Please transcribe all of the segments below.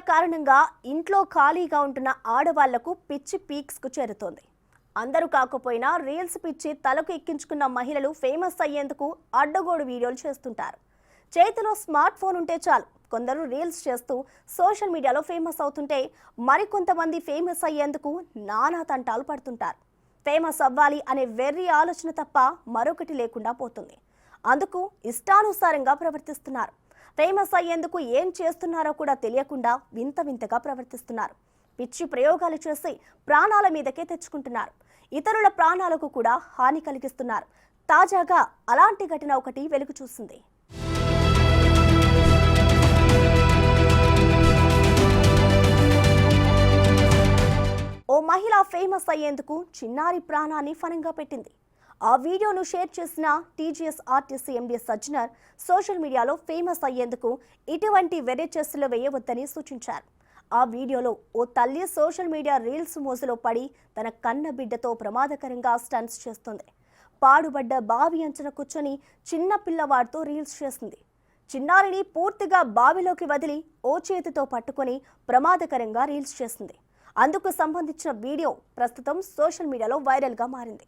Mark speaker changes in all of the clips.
Speaker 1: కారణంగా ఇంట్లో ఖాళీగా ఉంటున్న ఆడవాళ్లకు పిచ్చి పీక్స్కు చేరుతోంది. అందరూ కాకపోయినా రీల్స్ పిచ్చి తలకు ఎక్కించుకున్న మహిళలు ఫేమస్ అయ్యేందుకు అడ్డగోడు వీడియోలు చేస్తుంటారు. చేతిలో స్మార్ట్ ఫోన్ ఉంటే చాలు కొందరు రీల్స్ చేస్తూ సోషల్ మీడియాలో ఫేమస్ అవుతుంటే మరికొంతమంది ఫేమస్ అయ్యేందుకు నానా తంటాలు పడుతుంటారు. ఫేమస్ అవ్వాలి అనే వెర్రి ఆలోచన తప్ప మరొకటి లేకుండా పోతుంది. అందుకు ఇష్టానుసారంగా ప్రవర్తిస్తున్నారు. ఫేమస్ అయ్యేందుకు ఏం చేస్తున్నారో కూడా తెలియకుండా వింత వింతగా ప్రవర్తిస్తున్నారు. పిచ్చి ప్రయోగాలు చేసి ప్రాణాల మీదకే తెచ్చుకుంటున్నారు. ఇతరుల ప్రాణాలకు కూడా హాని కలిగిస్తున్నారు. తాజాగా అలాంటి ఘటన ఒకటి వెలుగు చూసింది. ఓ మహిళ ఫేమస్ అయ్యేందుకు చిన్నారి ప్రాణాన్ని ఫనంగా పెట్టింది. ఆ వీడియోను షేర్ చేసిన టీజీఎస్ఆర్టీసీ ఎండీ సజ్జనర్ సోషల్ మీడియాలో ఫేమస్ అయ్యేందుకు ఇటువంటి వెర్రి చేష్టలు వేయవద్దని సూచించారు. ఆ వీడియోలో ఓ తల్లి సోషల్ మీడియా రీల్స్ మోజులో పడి తన కన్న బిడ్డతో ప్రమాదకరంగా స్టంట్స్ చేస్తుంది. పాడుబడ్డ బావి అంచున కూర్చొని చిన్న పిల్లవాడితో రీల్స్ చేస్తుంది. చిన్నారిని పూర్తిగా బావిలోకి వదిలి ఓ చేతితో పట్టుకొని ప్రమాదకరంగా రీల్స్ చేస్తుంది. అందుకు సంబంధించిన వీడియో ప్రస్తుతం సోషల్ మీడియాలో వైరల్గా మారింది.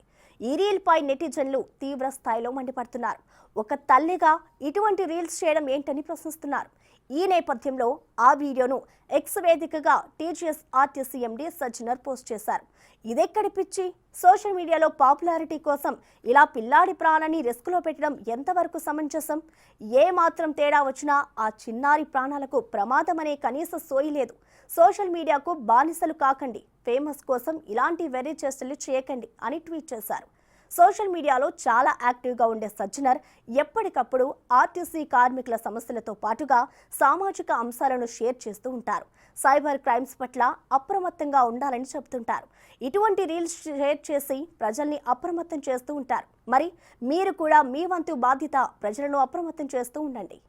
Speaker 1: ఈ రీల్ పై నెటిజన్లు తీవ్ర స్థాయిలో మండిపడుతున్నారు. ఒక తల్లిగా ఇటువంటి రీల్స్ చేయడం ఏంటని ప్రశ్నిస్తున్నారు. ఈ నేపథ్యంలో ఆ వీడియోను ఎక్స్ వేదికగా టీజీఎస్ఆర్టీసీ ఎండీ సజ్జనర్ పోస్ట్ చేశారు. ఇదెక్కడి పిచ్చి? సోషల్ మీడియాలో పాపులారిటీ కోసం ఇలా పిల్లాడి ప్రాణాన్ని రిస్క్లో పెట్టడం ఎంతవరకు సమంజసం? ఏ మాత్రం తేడా వచ్చినా ఆ చిన్నారి ప్రాణాలకు ప్రమాదం అనే కనీస సోయి లేదు. సోషల్ మీడియాకు బానిసలు కాకండి, ఫేమస్ కోసం ఇలాంటి వెర్రి చేష్టలు చేయకండి అని ట్వీట్ చేశారు. సోషల్ మీడియాలో చాలా యాక్టివ్గా ఉండే సజ్జనర్ ఎప్పటికప్పుడు ఆర్టీసీ కార్మికుల సమస్యలతో పాటుగా సామాజిక అంశాలను షేర్ చేస్తూ ఉంటారు. సైబర్ క్రైమ్స్ పట్ల అప్రమత్తంగా ఉండాలని చెబుతుంటారు. ఇటువంటి రీల్స్ షేర్ చేసి ప్రజల్ని అప్రమత్తం చేస్తూ ఉంటారు. మరి మీరు కూడా మీ వంతు బాధ్యత ప్రజలను అప్రమత్తం చేస్తూ ఉండండి.